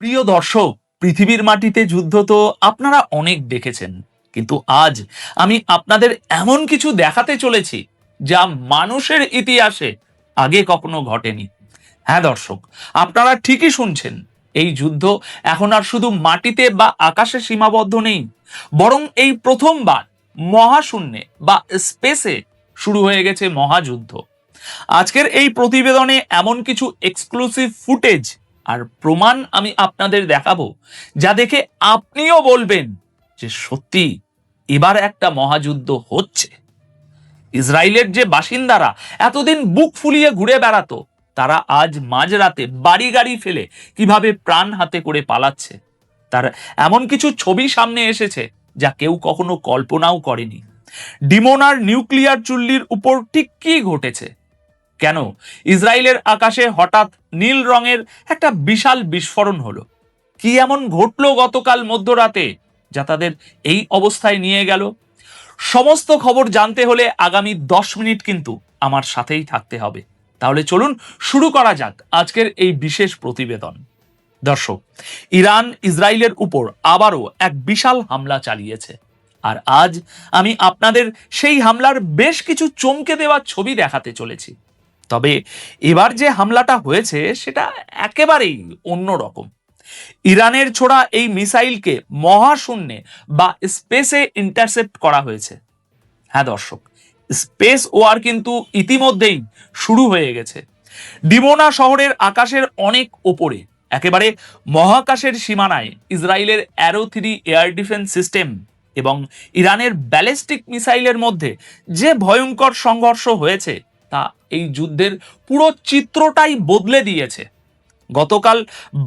প্রিয় দর্শক, পৃথিবীর মাটিতে যুদ্ধ তো আপনারা অনেক দেখেছেন, কিন্তু আজ আমি আপনাদের এমন কিছু দেখাতে চলেছি যা মানুষের ইতিহাসে আগে কখনো ঘটেনি। হ্যাঁ দর্শক, আপনারা ঠিকই শুনছেন। এই যুদ্ধ এখন আর শুধু মাটিতে বা আকাশে সীমাবদ্ধ নেই, বরং এই প্রথমবার মহাশূন্যে বা স্পেসে শুরু হয়ে গেছে মহাযুদ্ধ। আজকের এই প্রতিবেদনে এমন কিছু এক্সক্লুসিভ ফুটেজ আর প্রমাণ আমি আপনাদের দেখাবো, যা দেখে আপনিও বলবেন যে সত্যি এবার একটা মহাযুদ্ধ হচ্ছে। ইসরায়েলের যে বাসিন্দারা এতদিন বুক ফুলিয়ে ঘুরে বেড়াতো, তারা আজ মাঝরাতে বাড়ি গাড়ি ফেলে কিভাবে প্রাণ হাতে করে পালাচ্ছে, তার এমন কিছু ছবি সামনে এসেছে যা কেউ কখনো কল্পনাও করেনি। ডিমোনার নিউক্লিয়ার চুল্লির উপর ঠিক কি ঘটেছে, কেন ইসরায়েলের আকাশে হঠাৎ নীল রঙের একটা বিশাল বিস্ফোরণ হলো, কি এমন ঘটলো গতকাল মধ্যরাতে যা তাদের এই অবস্থায় নিয়ে গেল। সমস্ত খবর জানতে হলে আগামী 10 মিনিট কিন্তু আমার সাথেই থাকতে হবে। তাহলে চলুন শুরু করা যাক আজকের এই বিশেষ প্রতিবেদন। দর্শক, ইরান ইসরায়েলের উপর আবারও এক বিশাল হামলা চালিয়েছে, আর আজ আমি আপনাদের সেই হামলার বেশ কিছু চমকে দেওয়া ছবি দেখাতে চলেছি। তবে এবার যে হামলাটা হয়েছে সেটা একেবারেই অন্যরকম। ইরানের ছোড়া এই মিসাইলকে মহাশূন্যে বা স্পেসে ইন্টারসেপ্ট করা হয়েছে। হ্যাঁ দর্শক, স্পেস ওয়ার কিন্তু ইতিমধ্যেই শুরু হয়ে গেছে। ডিমোনা শহরের আকাশের অনেক ওপরে, একেবারে মহাকাশের সীমানায় ইসরায়েলের অ্যারো 3 এয়ার ডিফেন্স সিস্টেম এবং ইরানের ব্যালিস্টিক মিসাইলের মধ্যে যে ভয়ঙ্কর সংঘর্ষ হয়েছে তা এই যুদ্ধের পুরো চিত্রটাই বদলে দিয়েছে। গতকাল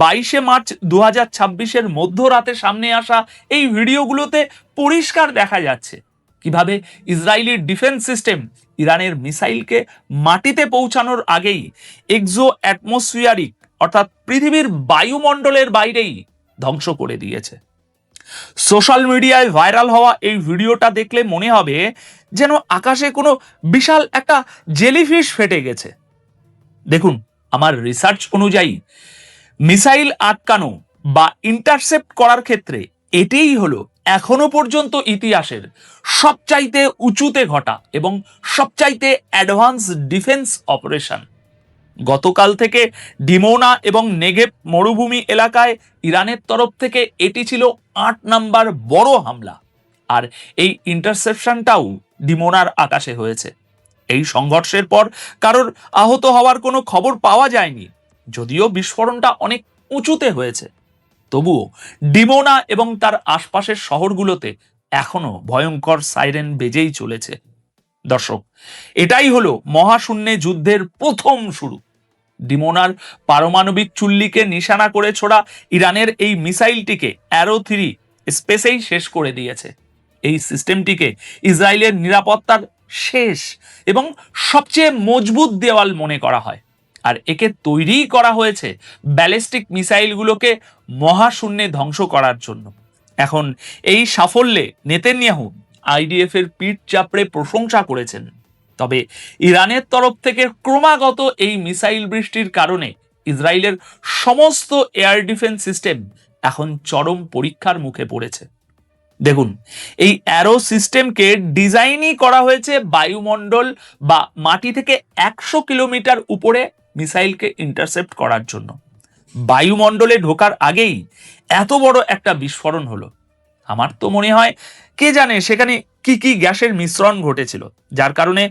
22শে মার্চ 2026-এর মধ্যরাতে সামনে আসা এই ভিডিওগুলোতে পরিষ্কার দেখা যাচ্ছে কিভাবে ইসরায়েলি ডিফেন্স সিস্টেম ইরানের মিসাইলকে মাটিতে পৌঁছানোর আগেই এক্সো অ্যাটমসফিয়ারিক অর্থাৎ পৃথিবীর বায়ুমণ্ডলের বাইরেই ধ্বংস করে দিয়েছে। সোশ্যাল মিডিয়ায় ভাইরাল হওয়া এই ভিডিওটা দেখলে মনে হবে যেন আকাশে কোনো বিশাল একটা জেলিফিশ ফেটে গেছে। দেখুন, আমার রিসার্চ অনুযায়ী মিসাইল আটকানো বা ইন্টারসেপ্ট করার ক্ষেত্রে এটাই হলো এখনো পর্যন্ত ইতিহাসের সবচাইতে উঁচুতে ঘটা এবং সবচাইতে অ্যাডভান্স ডিফেন্স অপারেশন। গতকাল থেকে ডিমোনা এবং নেগেভ মরুভূমি এলাকায় ইরানের তরফ থেকে এটি ছিল 8 নম্বর বড় হামলা, আর এই ইন্টারসেপশনটাও ডিমোনার আকাশে হয়েছে। এই সংঘর্ষের পর কারোর আহত হওয়ার কোনো খবর পাওয়া যায়নি, যদিও বিস্ফোরণটা অনেক উঁচুতে হয়েছে। তবুও ডিমোনা এবং তার আশপাশের শহরগুলোতে এখনো ভয়ঙ্কর সাইরেন বেজেই চলেছে। দর্শক, এটাই হলো মহাশূন্যে যুদ্ধের প্রথম শুরু। ডিমোনার পারমাণবিক চুল্লিকে নিশানা করে ছোড়া ইরানের এই মিসাইলটিকে অ্যারো 3 স্পেসেই শেষ করে দিয়েছে। এই সিস্টেমটিকে ইসরায়েলের নিরাপত্তার শেষ এবং সবচেয়ে মজবুত দেওয়াল মনে করা হয়, আর একে তৈরি করা হয়েছে ব্যালিস্টিক মিসাইলগুলোকে মহাশূন্যে ধ্বংস করার জন্য। এখন এই সাফল্যে নেতানিয়াহু আইডিএফ এর পিঠ চাপড়ে প্রশংসা করেছেন। তবে ইরানের তরফ থেকে ক্রমাগত এই মিসাইল বৃষ্টির কারণে ইসরায়েলের সমস্ত এয়ার ডিফেন্স সিস্টেম এখন চরম পরীক্ষার মুখে পড়েছে। দেখুন, এই অ্যারো সিস্টেমকে ডিজাইনই করা হয়েছে বায়ুমণ্ডল বা মাটি থেকে 100 কিলোমিটার উপরে মিসাইলকে ইন্টারসেপ্ট করার জন্য। বায়ুমণ্ডলে ঢোকার আগেই এত বড় একটা বিস্ফোরণ হলো। আমার তো মনে হয় কে জানে সেখানে কি কি গ্যাসের মিশ্রণ ঘটেছিল, যার কারণে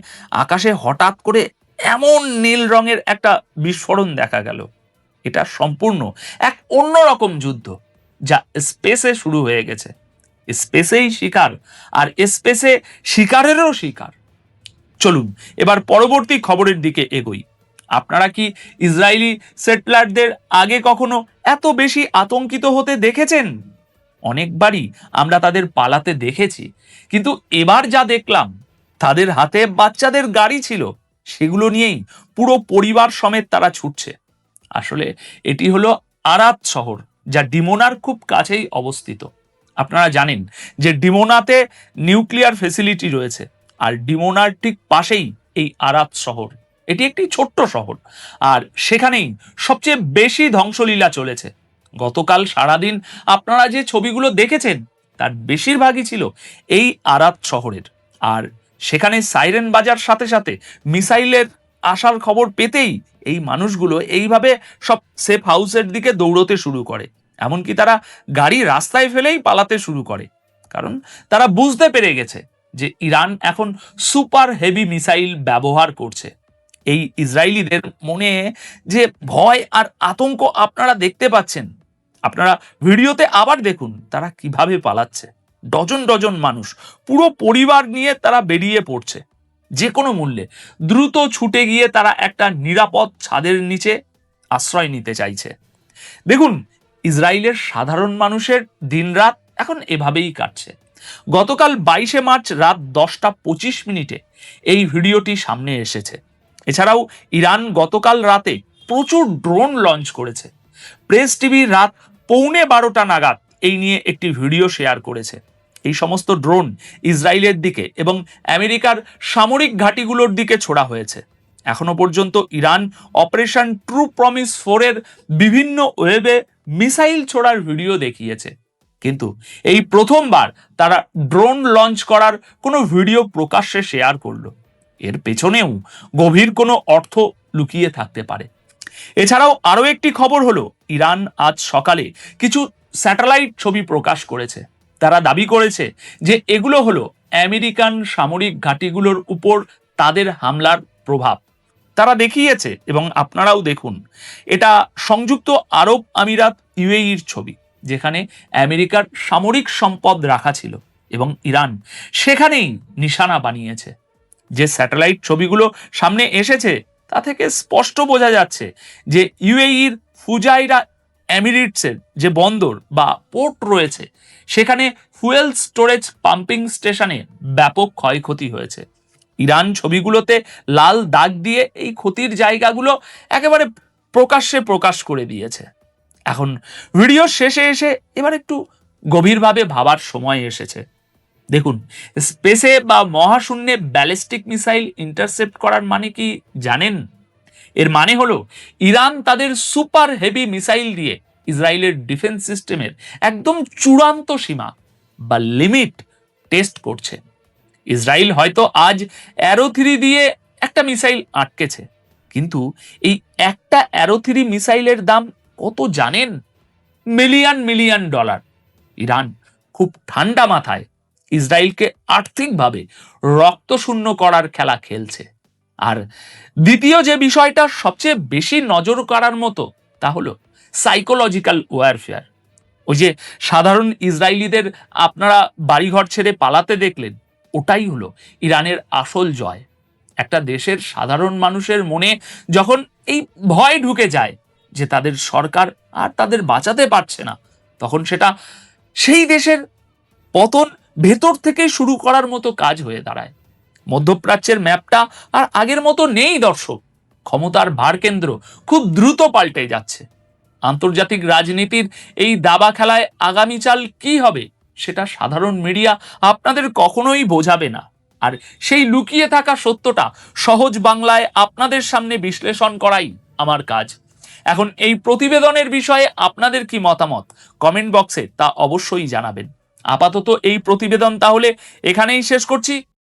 আকাশে হঠাৎ করে এমন নীল রঙের একটা বিস্ফোরণ দেখা গেল। এটা সম্পূর্ণ এক অন্যরকম যুদ্ধ যা স্পেসে শুরু হয়ে গেছে। স্পেসেই শিকার, আর স্পেসে শিকারেরও শিকার। চলুন এবার পরবর্তী খবরের দিকে এগোই। আপনারা কি ইসরায়েলি সেটলারদের আগে কখনো এত বেশি আতঙ্কিত হতে দেখেছেন? অনেকবারই আমরা তাদের পালাতে দেখেছি, কিন্তু এবার যা দেখলাম, তাদের হাতে বাচ্চাদের গাড়ি ছিল, সেগুলো নিয়েই পুরো পরিবার সমেত তারা ছুটছে। আসলে এটি হলো আরাত শহর, যা ডিমোনার খুব কাছেই অবস্থিত। আপনারা জানেন যে ডিমোনাতে নিউক্লিয়ার ফেসিলিটি রয়েছে, আর ডিমোনার ঠিক পাশেই এই আরাত শহর। এটি একটি ছোট্ট শহর, আর সেখানেই সবচেয়ে বেশি ধ্বংসলীলা চলেছে। গতকাল সারাদিন আপনারা যে ছবিগুলো দেখেছেন তার বেশিরভাগই ছিল এই আরাত শহরের। আর সেখানে সাইরেন বাজার সাথে সাথে মিসাইলের আসার খবর পেতেই এই মানুষগুলো এইভাবে সব সেফ হাউসের দিকে দৌড়তে শুরু করে। এমনকি তারা গাড়ি রাস্তায় ফেলেই পালাতে শুরু করে, কারণ তারা বুঝতে পেরে গেছে যে ইরান এখন সুপার হেভি মিসাইল ব্যবহার করছে। এই ইসরায়েলিদের মনে যে ভয় আর আতঙ্ক আপনারা দেখতে পাচ্ছেন, আপনারা ভিডিওতে আবার দেখুন তারা কিভাবে পালাচ্ছে। ডজন ডজন মানুষ, পুরো পরিবার নিয়ে তারা বেরিয়ে পড়ছে যে কোনো মূল্যে। দ্রুত ছুটে গিয়ে তারা একটা নিরাপদ ছাদের নিচে আশ্রয় নিতে চাইছে। দেখুন, ইসরায়েলের সাধারণ মানুষের দিনরাত এখন এভাবেই কাটছে। গতকাল 22শে মার্চ রাত 10টা 25 মিনিটে এই ভিডিওটি সামনে এসেছে। এছাড়াও ইরান গতকাল রাতে প্রচুর ড্রোন লঞ্চ করেছে। প্রেস টিভি রাত 11:15 নাগাদ এই নিয়ে একটি ভিডিও শেয়ার করেছে। এই সমস্ত ড্রোন ইসরায়েলের দিকে এবং আমেরিকার সামরিক ঘাঁটিগুলোর দিকে ছোড়া হয়েছে। এখনো পর্যন্ত ইরান অপারেশন ট্রু প্রমিস 4 এর বিভিন্ন ওয়েবে মিসাইল ছোড়ার ভিডিও দেখিয়েছে, কিন্তু এই প্রথমবার তারা ড্রোন লঞ্চ করার কোনো ভিডিও প্রকাশ্যে শেয়ার করলো। এর পেছনেও গভীর কোনো অর্থ লুকিয়ে থাকতে পারে। এছাড়াও আরও একটি খবর হলো, ইরান আজ সকালে কিছু স্যাটেলাইট ছবি প্রকাশ করেছে। তারা দাবি করেছে যে এগুলো হলো আমেরিকান সামরিক ঘাঁটিগুলোর উপর তাদের হামলার প্রভাব। তারা দেখিয়েছে, এবং আপনারাও দেখুন, এটা সংযুক্ত আরব আমিরাত ইউএইর ছবি, যেখানে আমেরিকার সামরিক সম্পদ রাখা ছিল এবং ইরান সেখানেই নিশানা বানিয়েছে। যে স্যাটেলাইট ছবিগুলো সামনে এসেছে তা থেকে স্পষ্ট বোঝা যাচ্ছে যে ইউএইর ফুজাইরা এমিরেটসের যে বন্দর বা পোর্ট রয়েছে সেখানে ফুয়েল স্টোরেজ পাম্পিং স্টেশনে ব্যাপক ক্ষয়ক্ষতি হয়েছে। ইরান ছবিগুলোতে লাল দাগ দিয়ে এই ক্ষতির জায়গাগুলো একেবারে প্রকাশ্যে প্রকাশ করে দিয়েছে। এখন ভিডিও শেষে এসে এবার একটু গভীরভাবে ভাবার সময় এসেছে। দেখুন, স্পেসে বা মহাশূন্যে ব্যালিস্টিক মিসাইল ইন্টারসেপ্ট করার মানে কি জানেন? এর মানে হলো ইরান তাদের সুপার হেভি মিসাইল দিয়ে ইসরায়েলের ডিফেন্স সিস্টেমের একদম চূড়ান্ত সীমা বা লিমিট টেস্ট করছে। ইসরায়েল হয়তো আজ অ্যারো 3 দিয়ে একটা মিসাইল আটকেছে, কিন্তু এই একটা অ্যারো 3 মিসাইলের দাম কত জানেন? Million million dollar. ইরান খুব ঠান্ডা মাথায় ইসরায়েলকে আর্থিকভাবে রক্তশূন্য করার খেলা খেলছে। আর দ্বিতীয় যে বিষয়টা সবচেয়ে বেশি নজর কাড়ার মতো, তা হলো সাইকোলজিক্যাল ওয়ারফেয়ার। ওই যে সাধারণ ইসরায়েলিদের আপনারা বাড়িঘর ছেড়ে পালাতে দেখলেন, ওটাই হলো ইরানের আসল জয়। একটা দেশের সাধারণ মানুষের মনে যখন এই ভয় ঢুকে যায় যে তাদের সরকার আর তাদের বাঁচাতে পারছে না, তখন সেটা সেই দেশের পতন ভেতর থেকে শুরু করার মতো কাজ হয়ে দাঁড়ায়। মধ্যপ্রাচ্যের ম্যাপটা আর আগের মতো নেই দর্শক। ক্ষমতার ভারকেন্দ্র খুব দ্রুত পাল্টে যাচ্ছে। আন্তর্জাতিক রাজনীতির এই দাবা খেলায় আগামী চাল কি হবে সেটা সাধারণ মিডিয়া আপনাদের কখনোই বোঝাবে না। আর সেই লুকিয়ে থাকা সত্যটা সহজ বাংলায় আপনাদের সামনে বিশ্লেষণ করাই আমার কাজ। এখন এই প্রতিবেদনের বিষয়ে আপনাদের কি মতামত কমেন্ট বক্সে তা অবশ্যই জানাবেন। আপাতত এই প্রতিবেদন তাহলে এখানেই শেষ করছি।